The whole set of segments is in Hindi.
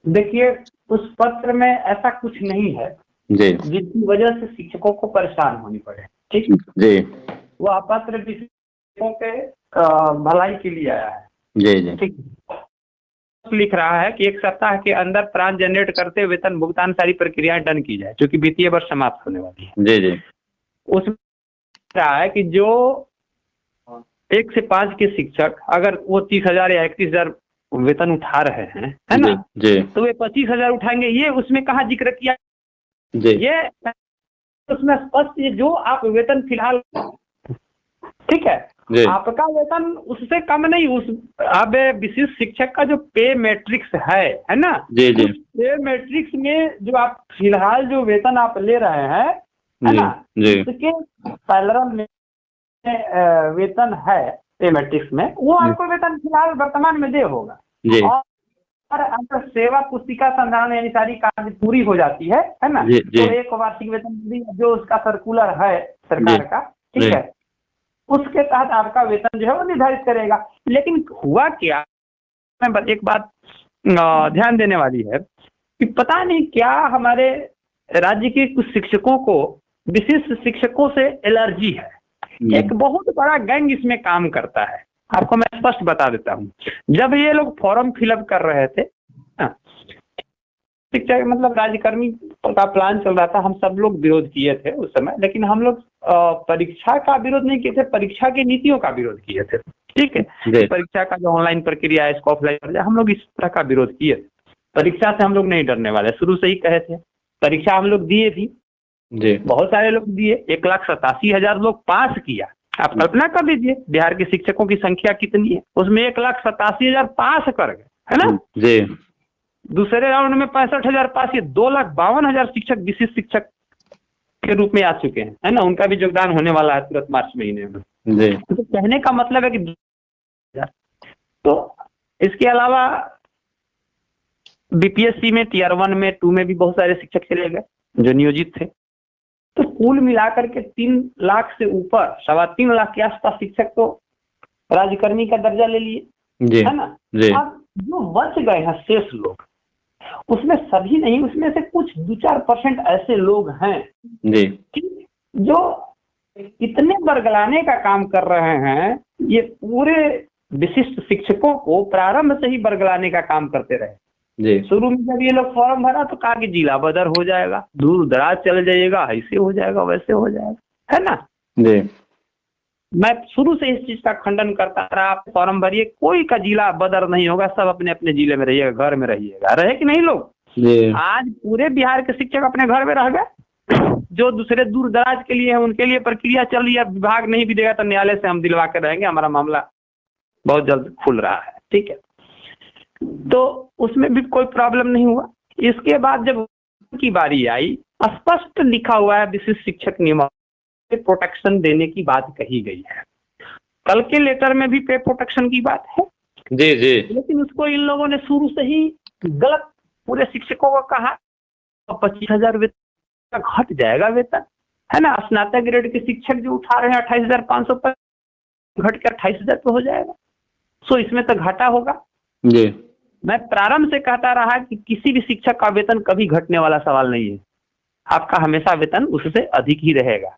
देखिए, उस पत्र में ऐसा कुछ नहीं है जी जिसकी वजह से शिक्षकों को परेशान होनी पड़े। ठीक, जी वो पत्र शिक्षकों के भलाई के लिए आया है। जी जी ठीक, लिख रहा है कि 1 सप्ताह के अंदर प्राण जनरेट करते वेतन भुगतान सारी प्रक्रियाएं डन की जाए, क्योंकि वित्तीय वर्ष समाप्त होने वाली है। जी जी उसमें रहा है कि जो 1 से 5 के शिक्षक अगर वो 30,000 या 31,000 वेतन उठा रहे हैं, है ना, जी तो वे 25,000 उठाएंगे। ये उसमें कहाँ जिक्र किया? जी ये उसमें स्पष्ट, ये जो आप वेतन फिलहाल, ठीक है, जी आपका वेतन उससे कम नहीं, उस अब विशिष्ट शिक्षक का जो पे मैट्रिक्स है ना, जी जी उस पे मैट्रिक्स में जो आप फिलहाल जो वेतन आप ले रहे हैं, है जी ना, जी उसके पैरेलल में वेतन है पे मैट्रिक्स में, वो आपको वेतन फिलहाल वर्तमान में दे होगा। जी और अगर सेवा पुस्तिका संधान यानी सारी कार्य पूरी हो जाती है ना, जी जी तो एक वार्षिक वेतन जो उसका सर्कुलर है सरकार जी का, ठीक है, उसके तहत आपका वेतन जो है वो निर्धारित करेगा। लेकिन हुआ क्या, मैं एक बात ध्यान देने वाली है कि पता नहीं क्या हमारे राज्य के कुछ शिक्षकों को विशिष्ट शिक्षकों से एलर्जी है। एक बहुत बड़ा गैंग इसमें काम करता है। आपको मैं स्पष्ट बता देता हूँ। जब ये लोग फॉर्म फिलअप कर रहे थे, शिक्षा मतलब राज्यकर्मी का प्लान चल रहा था, हम सब लोग विरोध किए थे उस समय, लेकिन हम लोग परीक्षा का विरोध नहीं किए थे, परीक्षा की नीतियों का विरोध किए थे। ठीक है, परीक्षा का जो ऑनलाइन प्रक्रिया है, इसको ऑफलाइन, हम लोग इस तरह का विरोध किए थे। परीक्षा से हम लोग नहीं डरने वाले, शुरू से ही कहे थे। परीक्षा हम लोग दिए थी, बहुत सारे लोग दिए, 1,87,000 लोग पास किया। आप कल्पना कर लीजिए बिहार के शिक्षकों की संख्या कितनी है, उसमें 1,87,000 पास कर गए, है ना जी। दूसरे राउंड में 65,000 पास किए, 2,52,000 शिक्षक विशिष्ट शिक्षक के रूप में आ चुके हैं, है ना, उनका भी योगदान होने वाला है तुरंत मार्च महीने में। जी। तो कहने का मतलब है कि तो इसके अलावा बीपीएससी में टीयर 1 में 2 में भी बहुत सारे शिक्षक चले गए जो नियोजित थे। तो कुल मिलाकर के 3 लाख से ऊपर, 3.25 लाख के आसपास शिक्षक तो राज्यकर्मी का दर्जा ले लिए, है ना। अब जो बच गए हैं शेष लोग, उसमें सभी नहीं, उसमें से कुछ 2-4% ऐसे लोग हैं जो इतने बरगलाने का काम कर रहे हैं, ये पूरे विशिष्ट शिक्षकों को प्रारंभ से ही बरगलाने का काम करते रहे। शुरू में जब ये लोग फॉर्म भरा तो कहा कि जिला बदर हो जाएगा, दूर दराज चले जाइएगा, ऐसे हो जाएगा, वैसे हो जाएगा, है ना। मैं शुरू से इस चीज का खंडन करता रहा, आप फॉर्म भरिए, कोई का जिला बदर नहीं होगा, सब अपने अपने जिले में रहिएगा, घर में रहिएगा। रहे कि नहीं लोग? आज पूरे बिहार के शिक्षक अपने घर में रह गए। जो दूसरे दूर दराज के लिए है उनके लिए प्रक्रिया चल रही है, विभाग नहीं भी देगा तो न्यायालय से हम दिलवा के रहेंगे, हमारा मामला बहुत जल्द खुल रहा है, ठीक है। तो उसमें भी कोई प्रॉब्लम नहीं हुआ। इसके बाद जब की बारी आई, स्पष्ट लिखा हुआ है विशिष्ट शिक्षक नियम प्रोटेक्शन देने की बात कही गई है। कल के लेटर में भी पे प्रोटेक्शन की बात है, लेकिन उसको इन लोगों ने शुरू से ही गलत पूरे शिक्षकों को कहा। 25,000 वेतन घट जाएगा वेतन, है ना। स्नातक ग्रेड के शिक्षक जो उठा रहे हैं 28,500 पर, घट के 28,000 पे हो जाएगा। सो इसमें तो घाटा होगा। मैं प्रारंभ से कहता रहा कि किसी भी शिक्षक का वेतन कभी घटने वाला सवाल नहीं है, आपका हमेशा वेतन उससे अधिक ही रहेगा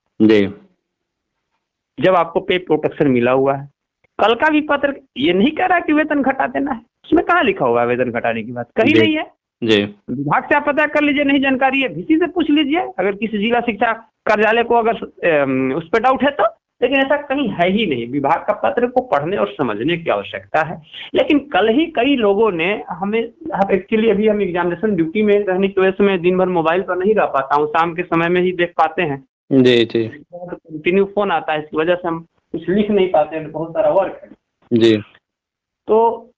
जब आपको पे प्रोटेक्शन मिला हुआ है। कल का भी पत्र ये नहीं कह रहा कि वेतन घटा देना है, उसमें कहाँ लिखा हुआ है वेतन घटाने की बात, कहीं नहीं है। विभाग से आप पता कर लीजिए, नहीं जानकारी है किसी से पूछ लीजिए, अगर किसी जिला शिक्षा कार्यालय को अगर उस पर डाउट है तो, लेकिन ऐसा कहीं है ही नहीं। विभाग का पत्र को पढ़ने और समझने की आवश्यकता है। लेकिन कल ही कई लोगों ने हमें, एक्चुअली अभी हम एग्जामिनेशन ड्यूटी में रहने की वजह से मैं दिन भर मोबाइल पर नहीं रह पाता हूँ, शाम के समय में ही देख पाते हैं। कंटिन्यू फोन आता है, इसकी वजह से हम कुछ लिख नहीं पाते हैं, बहुत सारा वर्क है। तो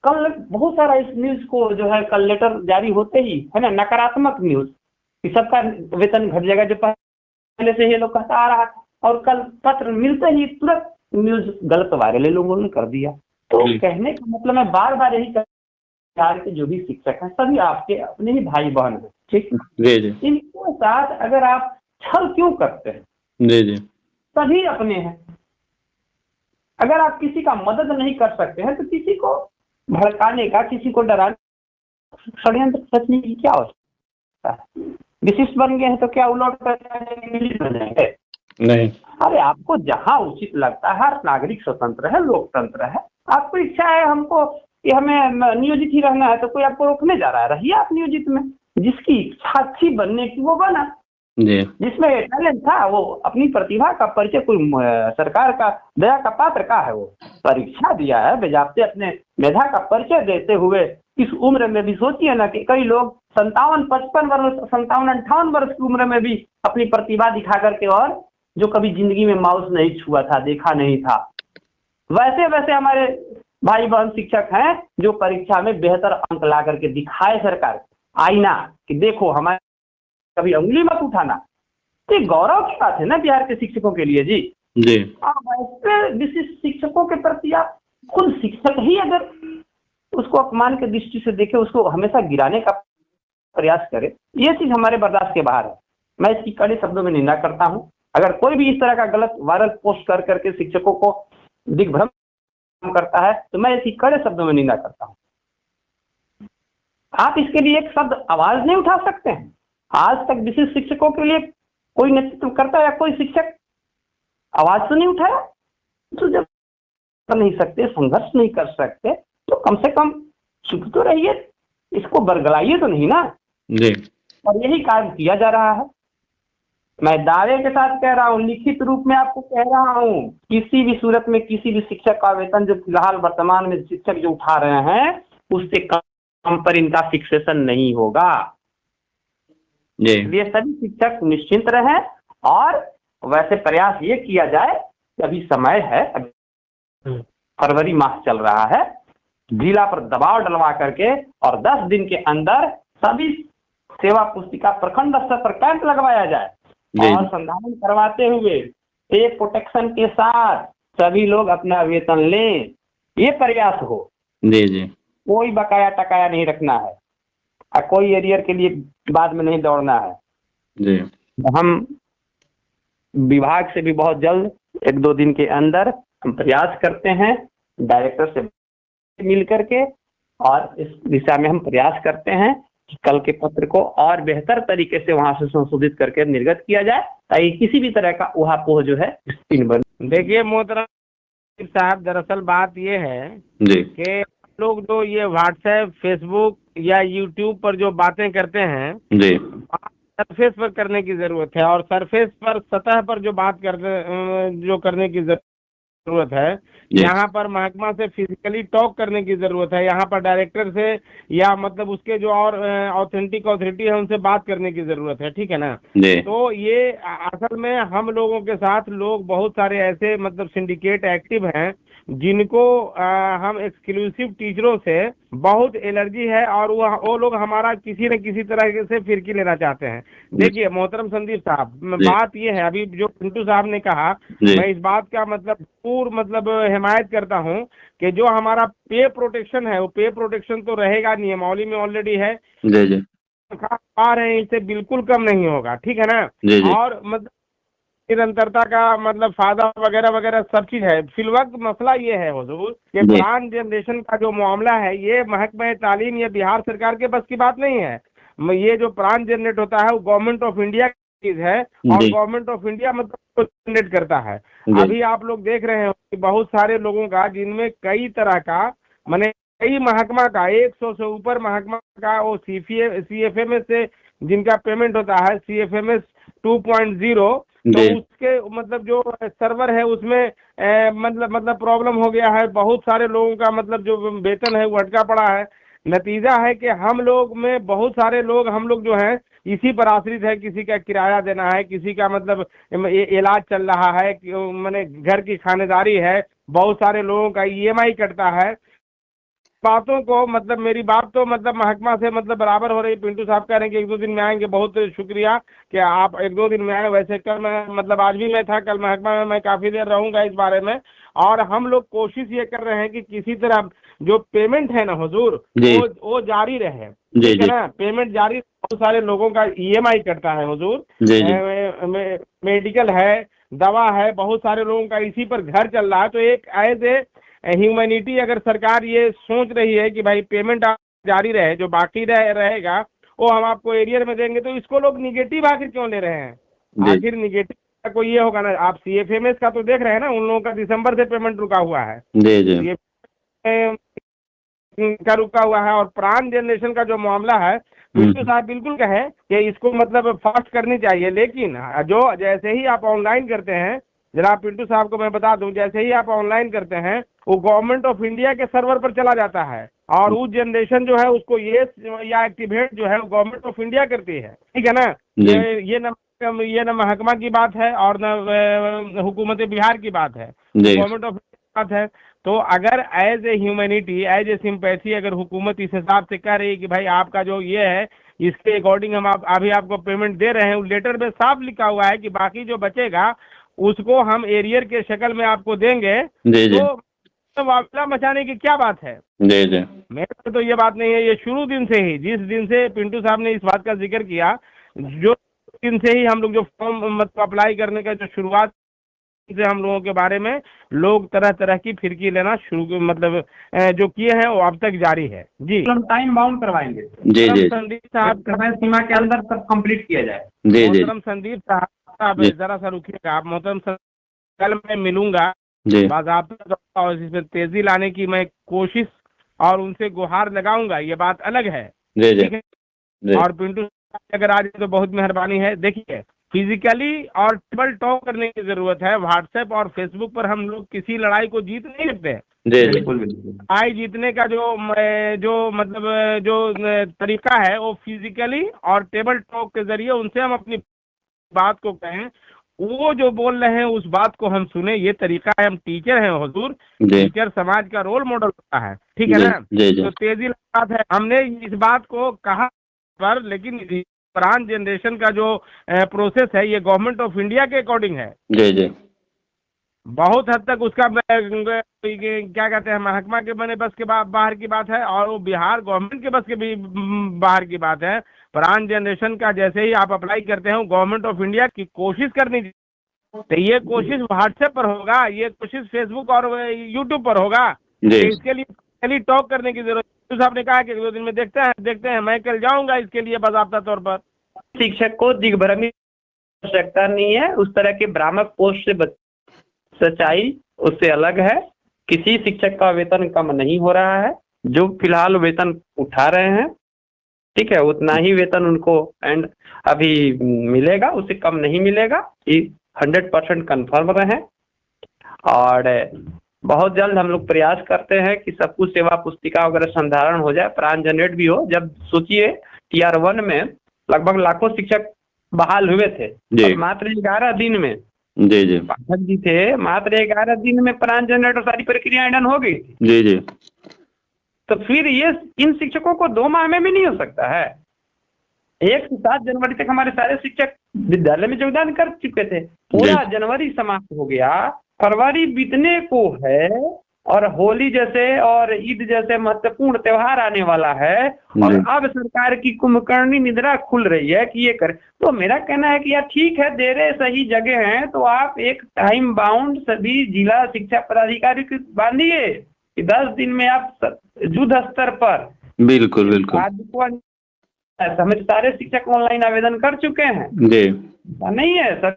कल बहुत सारा इस न्यूज को जो है, कल लेटर जारी होते ही, है ना, नकारात्मक न्यूज कि सबका वेतन घट जाएगा, जो पहले से ये लोग कहता आ रहा था, और कल पत्र मिलते ही तुरंत न्यूज गलत वायरल लोगों ने कर दिया। तो कहने का मतलब मैं बार बार यही बिहार के जो भी शिक्षक हैं सभी आपके अपने ही भाई बहन हैं, ठीक। इनके साथ अगर आप छल क्यों करते हैं? सभी अपने हैं। अगर आप किसी का मदद नहीं कर सकते हैं तो किसी को भड़काने का, किसी को डराने षड्यंत्र रचने की क्या आवश्यकता है? विशिष्ट बन गए हैं तो क्या उलट कर बन जाएंगे? नहीं। अरे आपको जहां उचित लगता है, हर नागरिक स्वतंत्र है, लोकतंत्र है, आपको इच्छा है हमको कि हमें नियोजित ही रहना है, तो कोई आपको रोकने जा रहा है? रहिए आप नियोजित में। जिसकी इच्छा थी बनने की वो बना, जी। जिसमें टैलेंट था वो अपनी प्रतिभा का परिचय, कोई सरकार का दया का पात्र का है, वो परीक्षा दिया है बेजाप्ते अपने मेधा का परिचय देते हुए। इस उम्र में भी सोचिए ना कि कई लोग 57, 55 वर्ष, 57, 58 वर्ष की उम्र में भी अपनी प्रतिभा दिखा करके, और जो कभी जिंदगी में माउस नहीं छुआ था, देखा नहीं था, वैसे वैसे हमारे भाई बहन शिक्षक हैं जो परीक्षा में बेहतर अंक ला करके दिखाए सरकार आईना कि देखो हमारे, कभी उंगली मत उठाना। तो गौरव की बात है ना बिहार के शिक्षकों के लिए जी। वैसे विशिष्ट शिक्षकों के प्रति आप खुद शिक्षक ही अगर उसको अपमान की दृष्टि से देखे, उसको हमेशा गिराने का प्रयास करे, ये चीज हमारे बर्दाश्त के बाहर है। मैं इसकी कड़े शब्दों में निंदा करता हूँ। अगर कोई भी इस तरह का गलत वायरल पोस्ट कर करके शिक्षकों को दिग्भ्रम करता है तो मैं इसकी कड़े शब्दों में निंदा करता हूँ। आप इसके लिए एक शब्द आवाज नहीं उठा सकते हैं? आज तक विशिष्ट शिक्षकों के लिए कोई नेतृत्व करता है या कोई शिक्षक आवाज तो नहीं उठाया? तो जब कर नहीं सकते, संघर्ष नहीं कर सकते, तो कम से कम चुप तो रहिए, इसको बरगलाइए तो नहीं ना जी। और यही कार्य किया जा रहा है। मैं दावे के साथ कह रहा हूँ, लिखित रूप में आपको कह रहा हूँ, किसी भी सूरत में किसी भी शिक्षक का वेतन जो फिलहाल वर्तमान में शिक्षक जो उठा रहे हैं उससे कम पर इनका फिक्सेशन नहीं होगा। इसलिए सभी शिक्षक निश्चिंत रहें, और वैसे प्रयास ये किया जाए कि अभी समय है, फरवरी माह चल रहा है, जिला पर दबाव डलवा करके और 10 दिन के अंदर सभी सेवा पुस्तिका प्रखंड स्तर पर कैंप लगवाया जाए और संधारण करवाते हुए एक प्रोटेक्शन के साथ सभी लोग अपना वेतन लें। ये प्रयास हो जी जी। कोई बकाया टकाया नहीं रखना है और कोई एरियर के लिए बाद में नहीं दौड़ना है जी। हम विभाग से भी बहुत जल्द 1-2 दिन के अंदर हम प्रयास करते हैं डायरेक्टर से मिल करके, और इस दिशा में हम प्रयास करते हैं कि कल के पत्र को और बेहतर तरीके से वहां से संशोधित करके निर्गत किया जाए ताकि किसी भी तरह का उहापोह जो है देखिए मोहतरम साहब, दरअसल बात ये है जी कि लोग जो ये व्हाट्सएप, फेसबुक या यूट्यूब पर जो बातें करते हैं जी, सरफेस पर करने की जरूरत है, और सरफेस पर, सतह पर जो बात करने की जरूरत है। यहाँ पर महकमा से फिजिकली टॉक करने की जरूरत है, यहाँ पर डायरेक्टर से या मतलब उसके जो और ऑथेंटिक अथॉरिटी है उनसे बात करने की जरूरत है, ठीक है ना। तो ये असल में हम लोगों के साथ लोग बहुत सारे ऐसे मतलब सिंडिकेट एक्टिव हैं जिनको हम एक्सक्लूसिव टीचरों से बहुत एलर्जी है, और वो लोग हमारा किसी न किसी तरह से फिरकी लेना चाहते हैं। देखिए मोहतरम संदीप साहब, बात ये है, अभी जो पिंटू साहब ने कहा, मैं इस बात का मतलब हिमायत करता हूं कि जो हमारा पे प्रोटेक्शन है वो पे प्रोटेक्शन तो रहेगा, नियमावली में ऑलरेडी है जी। आ रहे हैं, इससे बिल्कुल कम नहीं होगा, ठीक है ना जी। और मतलब निरंतरता का मतलब फायदा वगैरह वगैरह सब चीज है। फिलवक्त मसला ये है हुजूर कि प्लान जनरेशन का जो मामला है ये महकमा तालीम या बिहार सरकार के बस की बात नहीं है। ये जो प्लान जनरेट होता है वो गवर्नमेंट ऑफ इंडिया की चीज है, और गवर्नमेंट ऑफ इंडिया मतलब जनरेट करता है। अभी आप लोग देख रहे हैं कि बहुत सारे लोगों का, जिनमें कई तरह का माने कई महकमा का 100 से ऊपर महकमा का वो CFMS से जिनका पेमेंट होता है, CFMS 2.0, तो उसके मतलब जो सर्वर है उसमें मतलब प्रॉब्लम हो गया है। बहुत सारे लोगों का मतलब जो वेतन है वो अटका पड़ा है। नतीजा है कि हम लोग में बहुत सारे लोग, हम लोग जो हैं इसी पर आश्रित है। किसी का किराया देना है, किसी का मतलब इलाज चल रहा है, मैंने घर की खानेदारी है, बहुत सारे लोगों का EMI कटता है। बातों को मतलब मेरी बात तो मतलब महकमा से मतलब बराबर हो रही। पिंटू साहब कह रहे हैं कि 1-2 दिन में आएंगे, बहुत शुक्रिया कि आप 1-2 दिन में आए। वैसे कल मैं मतलब आज भी मैं था, कल महकमा में मैं काफी देर रहूंगा इस बारे में। और हम लोग कोशिश ये कर रहे हैं कि किसी तरह जो पेमेंट है ना हुजूर वो जारी रहे, ठीक है ना, पेमेंट जारी। बहुत सारे लोगों का EMI कटता है हुजूर, मेडिकल है, दवा है, बहुत सारे लोगों का इसी पर घर चल रहा है। तो एक एज ए ह्यूमैनिटी अगर सरकार ये सोच रही है कि भाई पेमेंट जारी रहे, जो बाकी रहेगा वो हम आपको एरियर में देंगे। तो इसको लोग निगेटिव आखिर क्यों ले रहे हैं? आखिर निगेटिव का कोई ये होगा ना, आप CFMS का तो देख रहे हैं ना, उन लोगों का दिसंबर से पेमेंट रुका हुआ है जी का रुका हुआ है। और प्राण जनरेशन का जो मामला है, पिंटू साहब बिल्कुल कहे कि इसको मतलब फास्ट करनी चाहिए, लेकिन जो जैसे ही आप ऑनलाइन करते हैं, जनाब पिंटू साहब को मैं बता दूं, जैसे ही आप ऑनलाइन करते हैं वो गवर्नमेंट ऑफ इंडिया के सर्वर पर चला जाता है और उस जनरेशन जो है उसको ये या एक्टिवेट जो है गवर्नमेंट ऑफ इंडिया करती है, ठीक है ना। ये न महकमा की बात है और न हुकूमत बिहार की बात है, गवर्नमेंट ऑफ इंडिया की बात है। तो अगर as a humanity, as a sympathy, अगर हुकूमत इस हिसाब से कह रही है कि भाई आपका जो ये है इसके अकॉर्डिंग हम अभी आपको पेमेंट दे रहे हैं, लेटर में साफ लिखा हुआ है कि बाकी जो बचेगा उसको हम एरियर के शक्ल में आपको देंगे, तो वावला मचाने की क्या बात है? मेरे तो ये बात नहीं है। ये शुरू दिन से ही, जिस दिन से पिंटू साहब ने इस बात का जिक्र किया, जो दिन से ही हम लोग जो फॉर्म मतलब अप्लाई करने का जो शुरुआत से हम लोगों के बारे में लोग तरह तरह की फिरकी लेना शुरू मतलब जो किए हैं वो अब तक जारी है जी। हम टाइम बाउंड करवाएंगे जी संदीप साहब, समय सीमा के अंदर सब कंप्लीट किया जाए। मोहतरम संदीप साहब जरा सा रुकिएगा आप। मोहतरम कल मैं मिलूंगा बाज़ाब्ता और इसमें तेजी लाने की मैं कोशिश और उनसे गुहार लगाऊंगा, ये बात अलग है, ठीक है। और पिंटू अगर आज तो बहुत मेहरबानी है। देखिए फिजिकली और टेबल टॉक करने की जरूरत है। व्हाट्सएप और फेसबुक पर हम लोग किसी लड़ाई को जीत नहीं सकते हैं। बिल्कुल लड़ाई जीतने का जो मतलब जो तरीका है वो फिजिकली और टेबल टॉक के जरिए उनसे हम अपनी बात को कहें, वो जो बोल रहे हैं उस बात को हम सुने, ये तरीका है। हम टीचर हैं हुजूर, टीचर समाज का रोल मॉडल होता है, ठीक है ना। तो तेजी बात है, हमने इस बात को कहा पर, लेकिन प्राण जनरेशन का जो प्रोसेस है ये गवर्नमेंट ऑफ इंडिया के अकॉर्डिंग है जी। बहुत हद तक उसका क्या कहते हैं महकमा के बने बस के बाहर की बात है, और वो बिहार गवर्नमेंट के बस के भी बाहर की बात है। प्राण जनरेशन का जैसे ही आप अप्लाई करते हैं गवर्नमेंट ऑफ इंडिया की कोशिश करनी चाहिए। तो ये कोशिश व्हाट्सएप पर होगा, ये कोशिश फेसबुक और यूट्यूब पर होगा। तो इसके लिए टॉक करने की जरूरत। साहब ने कहा कि 2 दिन में देखते हैं। मैं कल जाऊंगा इसके लिए बाज़ाब्ता तौर पर। शिक्षक को दिग्भ्रमित आवश्यकता नहीं है। उस तरह के भ्रामक पोस्ट से सच्चाई उससे अलग है। किसी शिक्षक का वेतन कम नहीं हो रहा है। जो फिलहाल वेतन उठा रहे हैं, ठीक है, उतना ही वेतन उनको एंड अभी मिलेगा, उससे कम नहीं मिलेगा। ये 100% कन्फर्म रहे। और बहुत जल्द हम लोग प्रयास करते हैं कि सब कुछ सेवा पुस्तिका वगैरह संधारण हो जाए, प्राण जनरेट भी हो। जब सोचिए Tier 1 में लगभग लाखों शिक्षक बहाल हुए थे, मात्र 11 दिन में पाठक जी थे, मात्र 11 दिन में प्राण जनरेट और सारी प्रक्रियाएं डन हो गई जी। तो फिर ये इन शिक्षकों को 2 माह में भी नहीं हो सकता है। 1 से 7 जनवरी तक हमारे सारे शिक्षक विद्यालय में योगदान कर चुके थे। पूरा जनवरी समाप्त हो गया, फरवरी बीतने को है और होली जैसे और ईद जैसे महत्वपूर्ण त्योहार आने वाला है, और अब सरकार की कुंभकर्णी निद्रा खुल रही है कि ये करे। तो मेरा कहना है कि यार ठीक है, दे रहे सही जगह हैं, तो आप एक टाइम बाउंड सभी जिला शिक्षा पदाधिकारी को बांधिए कि 10 दिन में आप युद्ध स्तर पर बिल्कुल हमें सारे शिक्षक ऑनलाइन आवेदन कर चुके हैं जी, नहीं है सर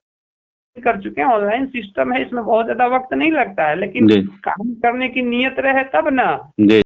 कर चुके हैं। ऑनलाइन सिस्टम है, इसमें बहुत ज्यादा वक्त नहीं लगता है, लेकिन काम करने की नियत रहे तब ना।